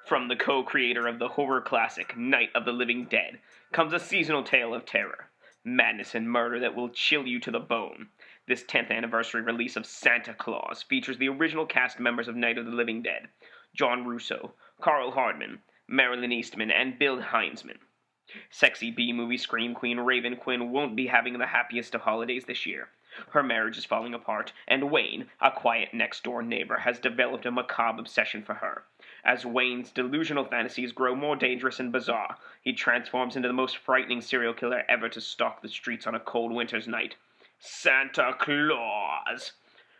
From the co-creator of the horror classic Night of the Living Dead comes a seasonal tale of terror, madness, and murder that will chill you to the bone. This 10th anniversary release of Santa Claus features the original cast members of Night of the Living Dead, John Russo, Carl Hardman, Marilyn Eastman, and Bill Heinzman. Sexy B-movie scream queen Raven Quinn won't be having the happiest of holidays this year. Her marriage is falling apart, and Wayne, a quiet next-door neighbor, has developed a macabre obsession for her. As Wayne's delusional fantasies grow more dangerous and bizarre, he transforms into the most frightening serial killer ever to stalk the streets on a cold winter's night. Santa Claus!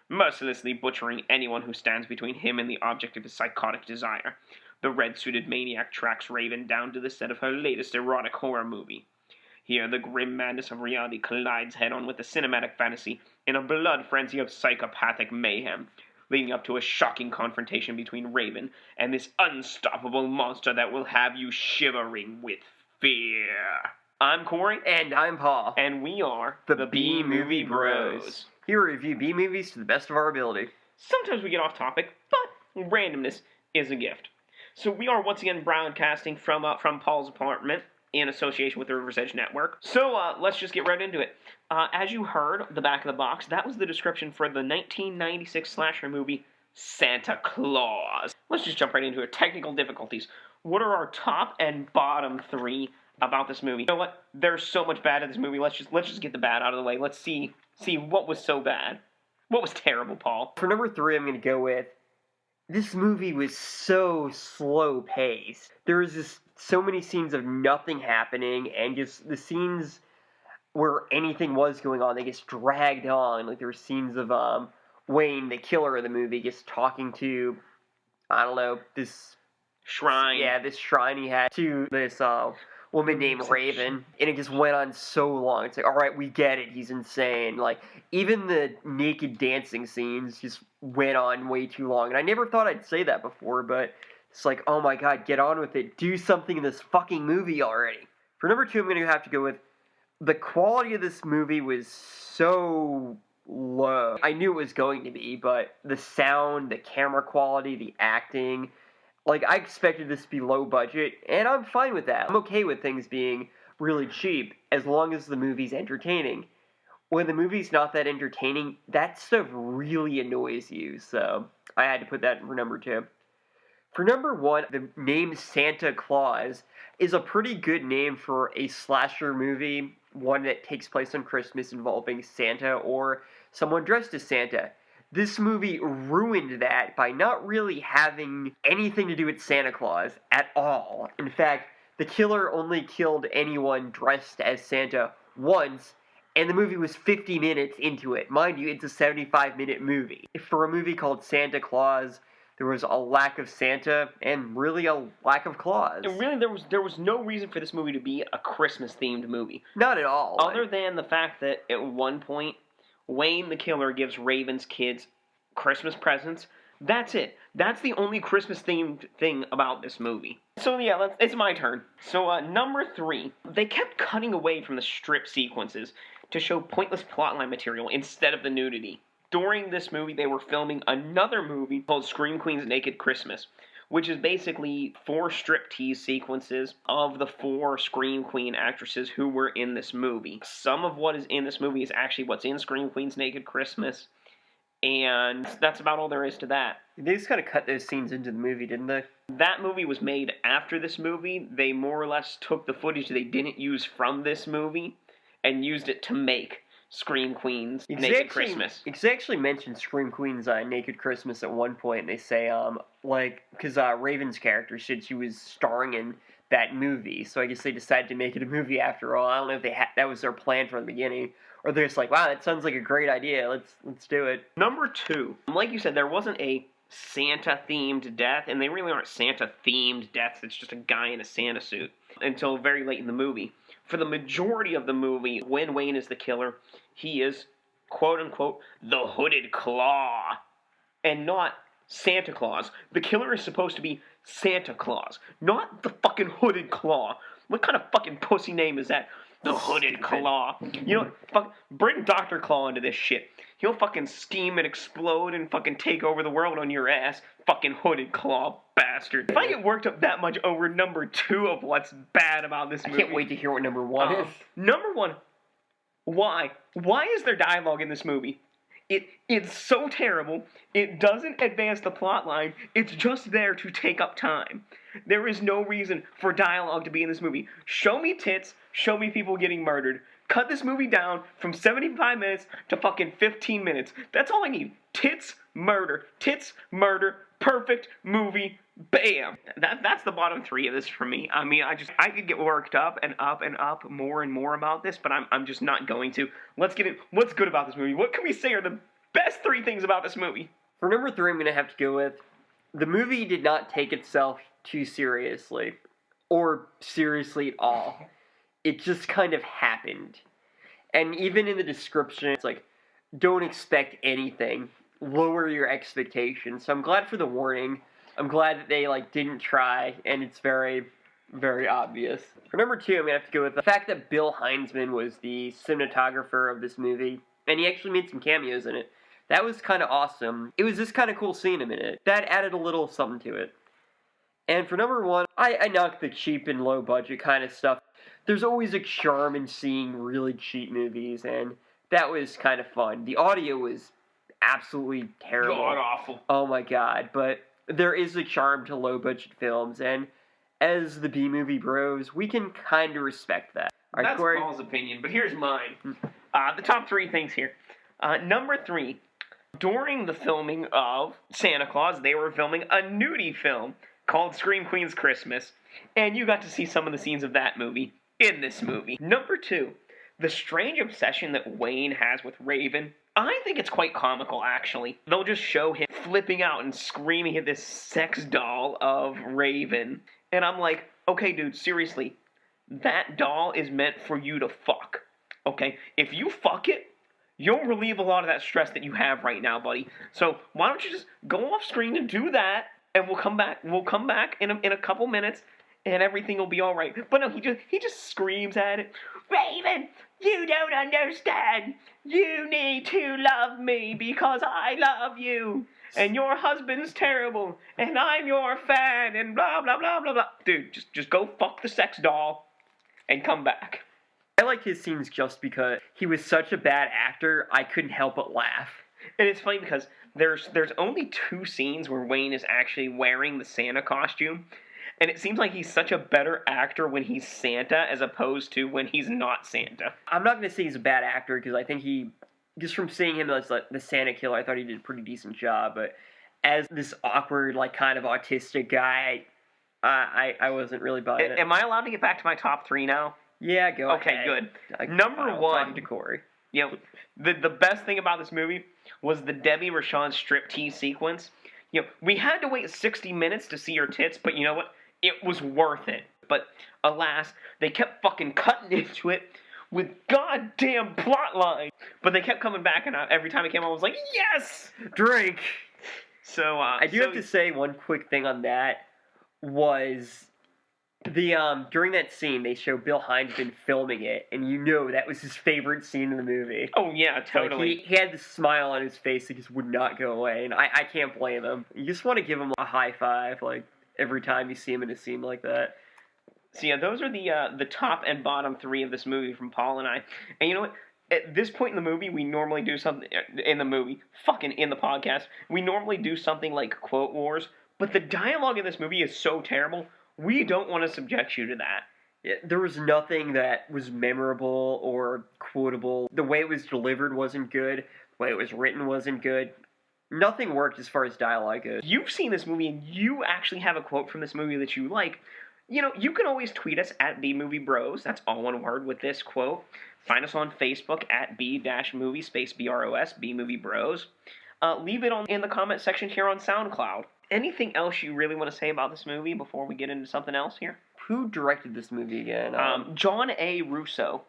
Mercilessly butchering anyone who stands between him and the object of his psychotic desire. The red-suited maniac tracks Raven down to the set of her latest erotic horror movie. Here, the grim madness of reality collides head-on with the cinematic fantasy in a blood frenzy of psychopathic mayhem, leading up to a shocking confrontation between Raven and this unstoppable monster that will have you shivering with fear. I'm Corey. And I'm Paul. And we are the B-Movie Bros. Here we review B-movies to the best of our ability. Sometimes we get off topic, but randomness is a gift. So we are once again broadcasting from Paul's apartment in association with the River's Edge Network. So let's just get right into it. As you heard, the back of the box, that was the description for the 1996 slasher movie, Santa Claus. Let's just jump right into it. Technical difficulties. What are our top and bottom three about this movie? You know what? There's so much bad in this movie. Let's just get the bad out of the way. Let's see what was so bad. What was terrible, Paul? For number three, I'm going to go with, this movie was so slow-paced. There was just so many scenes of nothing happening, and just the scenes where anything was going on, they just dragged on. Like, there were scenes of Wayne, the killer of the movie, just talking to, I don't know, this shrine. Yeah, this shrine he had to this woman named Raven, and it just went on so long. It's like, all right, we get it, he's insane. Like, even the naked dancing scenes just went on way too long, and I never thought I'd say that before, but it's like, oh my god, get on with it. Do something in this fucking movie already. For number two, I'm going to have to go with, the quality of this movie was so low. I knew it was going to be, but the sound, the camera quality, the acting, like, I expected this to be low budget, and I'm fine with that. I'm okay with things being really cheap, as long as the movie's entertaining. When the movie's not that entertaining, that stuff really annoys you, so I had to put that for number two. For number one, the name Santa Claus is a pretty good name for a slasher movie, one that takes place on Christmas involving Santa or someone dressed as Santa. This movie ruined that by not really having anything to do with Santa Claus at all. In fact, the killer only killed anyone dressed as Santa once, and the movie was 50 minutes into it. Mind you, it's a 75-minute movie. For a movie called Santa Claus, there was a lack of Santa and really a lack of Claus. And really, there was no reason for this movie to be a Christmas-themed movie. Not at all. Other than the fact that at one point, Wayne the killer gives Raven's kids Christmas presents. That's it. That's the only Christmas-themed thing about this movie. So yeah, it's my turn. So number three, they kept cutting away from the strip sequences to show pointless plotline material instead of the nudity. During this movie, they were filming another movie called Scream Queen's Naked Christmas, which is basically 4 striptease sequences of the 4 Scream Queen actresses who were in this movie. Some of what is in this movie is actually what's in Scream Queen's Naked Christmas, and that's about all there is to that. They just kind of cut those scenes into the movie, didn't they? That movie was made after this movie. They more or less took the footage they didn't use from this movie and used it to make Scream Queen's Naked Christmas. They actually mentioned Scream Queen's Naked Christmas at one point, and they say, because Raven's character said she was starring in that movie, so I guess they decided to make it a movie after all. I don't know if that was their plan from the beginning, or they're just like, wow, that sounds like a great idea, let's do it. Number two, like you said, there wasn't a Santa-themed death, and they really aren't Santa-themed deaths, it's just a guy in a Santa suit, until very late in the movie. For the majority of the movie, when Wayne is the killer, he is, quote-unquote, the Hooded Claw, and not Santa Claus. The killer is supposed to be Santa Claus, not the fucking Hooded Claw. What kind of fucking pussy name is that? The Hooded Claw. You know, bring Dr. Claw into this shit. He'll fucking scheme and explode and fucking take over the world on your ass. Fucking hooded claw bastard. If I get worked up that much over number 2 of what's bad about this movie. I can't wait to hear what number 1 is. Number 1, why? Why is there dialogue in this movie? It's so terrible. It doesn't advance the plot line. It's just there to take up time. There is no reason for dialogue to be in this movie. Show me tits. Show me people getting murdered. Cut this movie down from 75 minutes to fucking 15 minutes. That's all I need. Tits, murder. Tits, murder. Perfect movie. Bam. That's the bottom 3 of this for me. I mean, I could get worked up and up and up more and more about this, but I'm just not going to. Let's get in. What's good about this movie? What can we say are the best 3 things about this movie? For number 3, I'm going to have to go with, the movie did not take itself too seriously. Or seriously at all. It just kind of happened. And even in the description, it's like, don't expect anything. Lower your expectations. So I'm glad for the warning. I'm glad that they didn't try, and it's very, very obvious. For number 2, I'm going to have to go with the fact that Bill Heinzman was the cinematographer of this movie, and he actually made some cameos in it. That was kind of awesome. It was just kind of cool seeing him in it. That added a little something to it. And for number 1, I knock the cheap and low budget kind of stuff. There's always a charm in seeing really cheap movies, and that was kind of fun. The audio was absolutely terrible. God awful. Oh my god, but there is a charm to low budget films, and as the B-movie bros, we can kind of respect that. All right, That's Corey? Paul's opinion, but here's mine. The top 3 things here. Number 3, during the filming of Santa Claus, they were filming a nudie film called Scream Queen's Christmas, and you got to see some of the scenes of that movie in this movie. Number 2, the strange obsession that Wayne has with Raven. I think it's quite comical, actually. They'll just show him flipping out and screaming at this sex doll of Raven. And I'm like, okay, dude, seriously. That doll is meant for you to fuck. Okay? If you fuck it, you'll relieve a lot of that stress that you have right now, buddy. So why don't you just go off screen and do that, and we'll come back. We'll come back in a couple minutes, and everything will be all right. But no, he just screams at it. Raven, you don't understand. You need to love me because I love you. And your husband's terrible. And I'm your fan. And blah, blah, blah, blah, blah. Dude, just go fuck the sex doll and come back. I like his scenes just because he was such a bad actor, I couldn't help but laugh. And it's funny because there's only 2 scenes where Wayne is actually wearing the Santa costume. And it seems like he's such a better actor when he's Santa as opposed to when he's not Santa. I'm not going to say he's a bad actor because I think just from seeing him as the Santa killer, I thought he did a pretty decent job. But as this awkward, kind of autistic guy, I wasn't really buying it. Am I allowed to get back to my top 3 now? Yeah, go ahead. Okay, good. Number 1, talking to Corey. You know, the best thing about this movie was the Debbie Rochon striptease sequence. You know, we had to wait 60 minutes to see her tits, but you know what? It was worth it. But alas, they kept fucking cutting into it with goddamn plot line. But they kept coming back, and every time it came on, I was like, yes! Drink! So, I do have to say one quick thing on that was the during that scene they show Bill Heinzman filming it, and that was his favorite scene in the movie. Oh yeah, totally. He had the smile on his face that just would not go away, and I can't blame him. You just want to give him a high five, every time you see him in a scene like that. So yeah, those are the top and bottom 3 of this movie from Paul and I. And you know what? At this point in the movie, we normally do something in the podcast. We normally do something like Quote Wars, but the dialogue in this movie is so terrible. We don't want to subject you to that. Yeah, there was nothing that was memorable or quotable. The way it was delivered wasn't good. The way it was written wasn't good. Nothing worked as far as dialogue goes. You've seen this movie and you actually have a quote from this movie that you like. You can always tweet us at BMovieBros. That's all one word with this quote. Find us on Facebook at B-movie space BROS, BMovieBros. Leave it in the comment section here on SoundCloud. Anything else you really want to say about this movie before we get into something else here? Who directed this movie again? John A. Russo,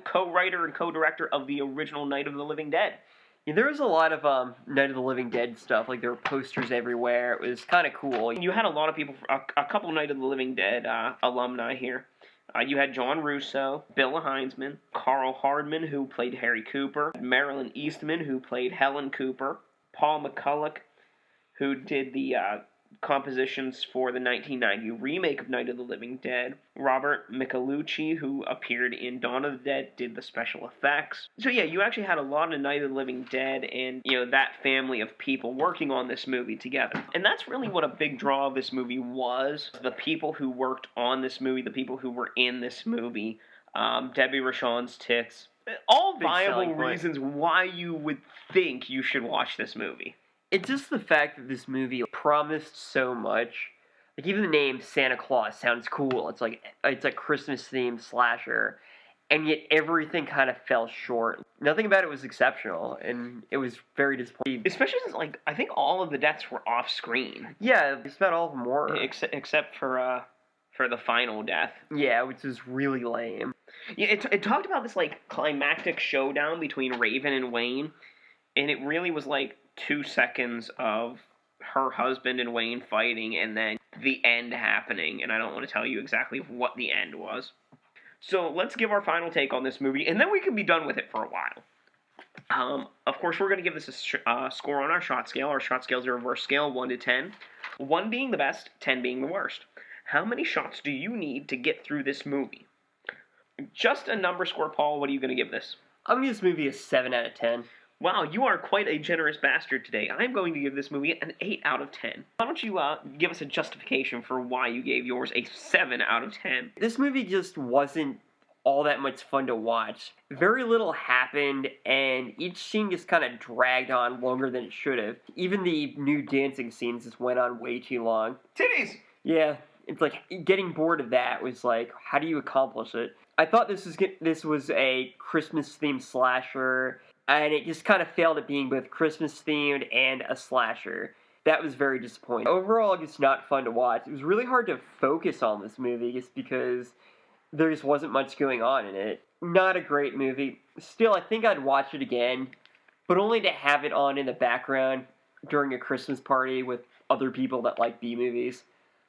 co-writer and co-director of the original Night of the Living Dead. Yeah, there was a lot of Night of the Living Dead stuff. There were posters everywhere. It was kind of cool. You had a lot of people, a couple Night of the Living Dead alumni here. You had John Russo, Bill Heinzman, Carl Hardman, who played Harry Cooper, Marilyn Eastman, who played Helen Cooper, Paul McCulloch, who did the compositions for the 1990 remake of Night of the Living Dead. Robert Michelucci, who appeared in Dawn of the Dead, did the special effects. So yeah, you actually had a lot of Night of the Living Dead and, that family of people working on this movie together. And that's really what a big draw of this movie was. The people who worked on this movie, the people who were in this movie, Debbie Rochon's tits. All viable reasons why you would think you should watch this movie. It's just the fact that this movie promised so much. Like, even the name Santa Claus sounds cool. It's a Christmas-themed slasher. And yet everything kind of fell short. Nothing about it was exceptional, and it was very disappointing. Especially since, I think all of the deaths were off-screen. Yeah, just about all of them were. Except for the final death. Yeah, which was really lame. Yeah, it talked about this, climactic showdown between Raven and Wayne, and it really was, 2 seconds of her husband and Wayne fighting, and then the end happening, and I don't want to tell you exactly what the end was. So let's give our final take on this movie, and then we can be done with it for a while. Of course, we're going to give this a score on our shot scale. Our shot scale is a reverse scale, 1 to 10. 1 being the best, 10 being the worst. How many shots do you need to get through this movie? Just a number score, Paul. What are you going to give this? I'm going to give this movie a 7 out of 10. Wow, you are quite a generous bastard today. I'm going to give this movie an 8 out of 10. Why don't you give us a justification for why you gave yours a 7 out of 10? This movie just wasn't all that much fun to watch. Very little happened, and each scene just kind of dragged on longer than it should have. Even the new dancing scenes just went on way too long. Titties! Yeah, it's getting bored of that was how do you accomplish it? I thought this was a Christmas-themed slasher, and it just kind of failed at being both Christmas-themed and a slasher. That was very disappointing. Overall, just not fun to watch. It was really hard to focus on this movie just because there just wasn't much going on in it. Not a great movie. Still, I think I'd watch it again, but only to have it on in the background during a Christmas party with other people that like B-movies.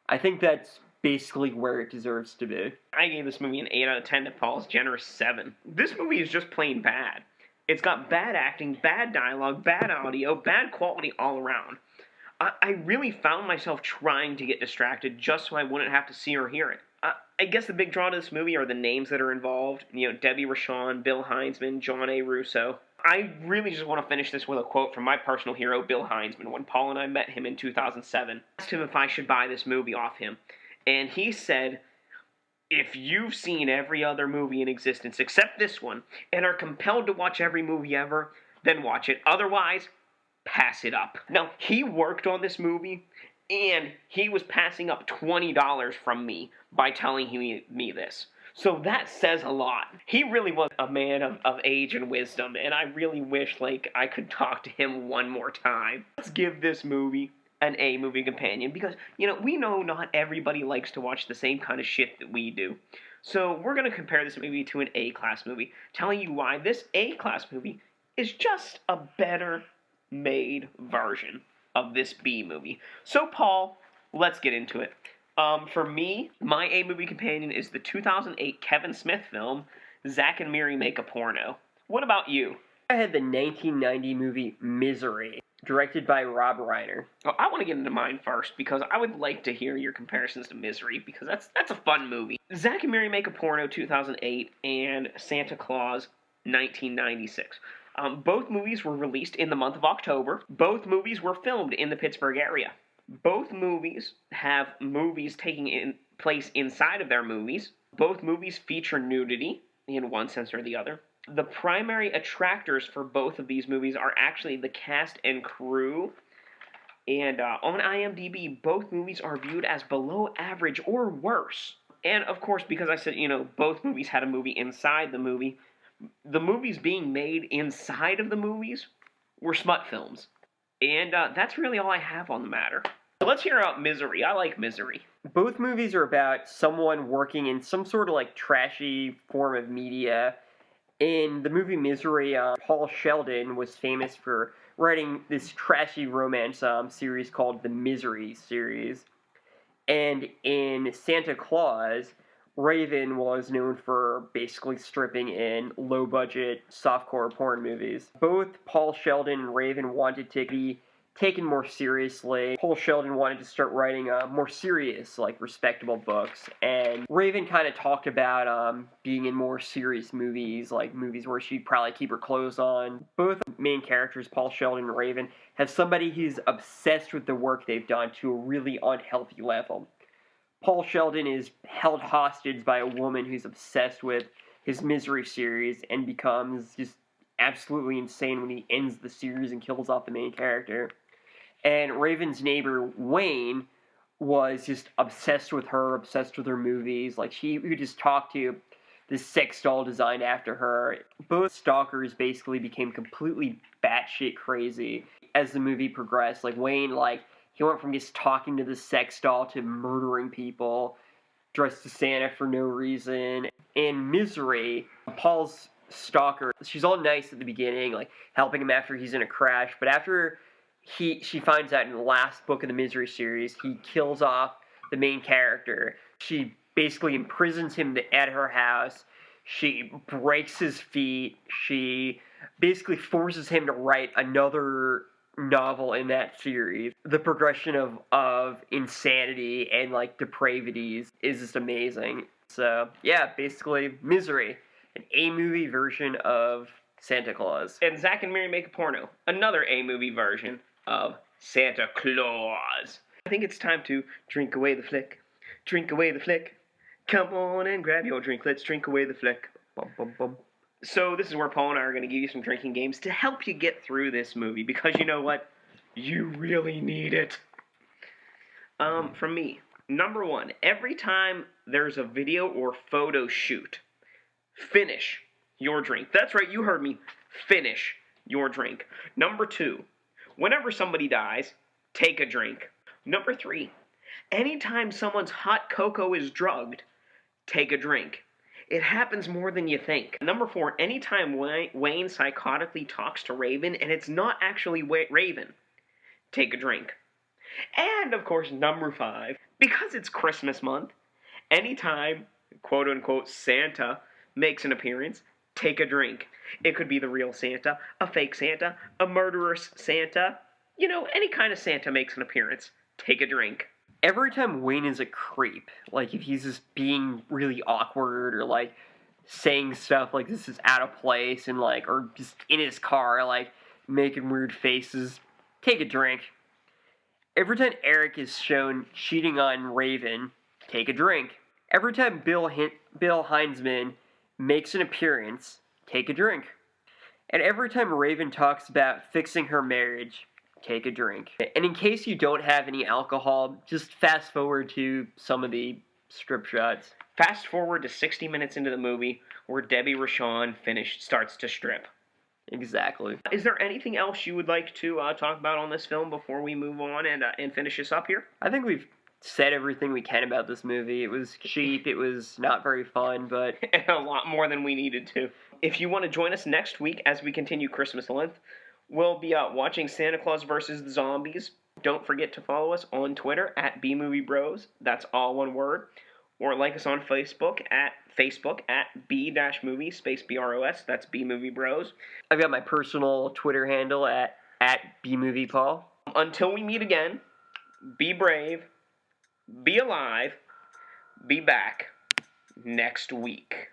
I think that's basically where it deserves to be. I gave this movie an 8 out of 10 to Paul's generous 7. This movie is just plain bad. It's got bad acting, bad dialogue, bad audio, bad quality all around. I really found myself trying to get distracted just so I wouldn't have to see or hear it. I guess the big draw to this movie are the names that are involved. Debbie Rochon, Bill Heinzman, John A. Russo. I really just want to finish this with a quote from my personal hero, Bill Heinzman, when Paul and I met him in 2007. I asked him if I should buy this movie off him, and he said, "If you've seen every other movie in existence except this one, and are compelled to watch every movie ever, then watch it. Otherwise, pass it up." Now, he worked on this movie, and he was passing up $20 from me by telling me this. So that says a lot. He really was a man of age and wisdom, and I really wish, I could talk to him one more time. Let's give this movie an A movie companion, because, we know not everybody likes to watch the same kind of shit that we do. So we're going to compare this movie to an A-class movie, telling you why this A-class movie is just a better made version of this B movie. So, Paul, let's get into it. For me, my A movie companion is the 2008 Kevin Smith film, Zack and Miri Make a Porno. What about you? I had the 1990 movie Misery, directed by Rob Reiner. Oh, I want to get into mine first, because I would like to hear your comparisons to Misery, because that's a fun movie. Zack and Miri Make a Porno 2008 and Santa Claus 1996. Both movies were released in the month of October. Both movies were filmed in the Pittsburgh area. Both movies have movies taking place inside of their movies. Both movies feature nudity, in one sense or the other. The primary attractors for both of these movies are actually the cast and crew. And on IMDb, both movies are viewed as below average or worse. And of course, because I said, both movies had a movie inside the movie, the movies being made inside of the movies were smut films. And that's really all I have on the matter. So let's hear about Misery. I like Misery. Both movies are about someone working in some sort of trashy form of media. In the movie Misery, Paul Sheldon was famous for writing this trashy romance series called the Misery series. And in Santa Claus, Raven was known for basically stripping in low-budget, softcore porn movies. Both Paul Sheldon and Raven wanted to be taken more seriously. Paul Sheldon wanted to start writing more serious, like, respectable books, and Raven kind of talked about being in more serious movies, like movies where she'd probably keep her clothes on. Both main characters, Paul Sheldon and Raven, have somebody who's obsessed with the work they've done to a really unhealthy level. Paul Sheldon is held hostage by a woman who's obsessed with his Misery series and becomes just absolutely insane when he ends the series and kills off the main character. And Raven's neighbor, Wayne, was just obsessed with her movies. Like, he would just talk to this sex doll designed after her. Both stalkers basically became completely batshit crazy as the movie progressed. Like, Wayne, he went from just talking to the sex doll to murdering people, dressed as Santa for no reason. In Misery, Paul's stalker, she's all nice at the beginning, like, helping him after he's in a crash, but after she finds out in the last book of the Misery series, he kills off the main character. She basically imprisons him at her house. She breaks his feet. She basically forces him to write another novel in that series. The progression of insanity and, like, depravities is just amazing. So, yeah, basically, Misery, an A-movie version of Santa Claus. And Zack and Miri Make a Porno, another A-movie version of Santa Claus. I think it's time to drink away the flick. Drink away the flick. Come on and grab your drink. Let's drink away the flick. Bum, bum, bum. So this is where Paul and I are going to give you some drinking games to help you get through this movie, because you know what? You really need it. From me, number one, every time there's a video or photo shoot, finish your drink. That's right, you heard me. Finish your drink. Number two, whenever somebody dies, take a drink. Number three, anytime someone's hot cocoa is drugged, take a drink. It happens more than you think. Number four, anytime Wayne psychotically talks to Raven and it's not actually Raven, take a drink. And, of course, number five, because it's Christmas month, anytime, quote-unquote, Santa makes an appearance, take a drink. It could be the real Santa, a fake Santa, a murderous Santa. You know, any kind of Santa makes an appearance, take a drink. Every time Wayne is a creep, like, if he's just being really awkward or, like, saying stuff like this is out of place and, like, or just in his car, like, making weird faces, take a drink. Every time Eric is shown cheating on Raven, take a drink. Every time Bill Heinzman makes an appearance, take a drink. And every time Raven talks about fixing her marriage, take a drink. And in case you don't have any alcohol, just fast forward to some of the strip shots. Fast forward to 60 minutes into the movie where Debbie Rochon starts to strip. Exactly. Is there anything else you would like to talk about on this film before we move on and finish this up here? I think we've said everything we can about this movie. It was cheap, it was not very fun, but a lot more than we needed to. If you want to join us next week as we continue Christmas Length, we'll be watching Santa Claus vs. the Zombies. Don't forget to follow us on Twitter at BMovieBros. That's all one word. Or like us on Facebook at B-movie space BROS. That's BMovieBros. I've got my personal Twitter handle at BMoviePaul. Until we meet again, be brave, be alive, be back next week.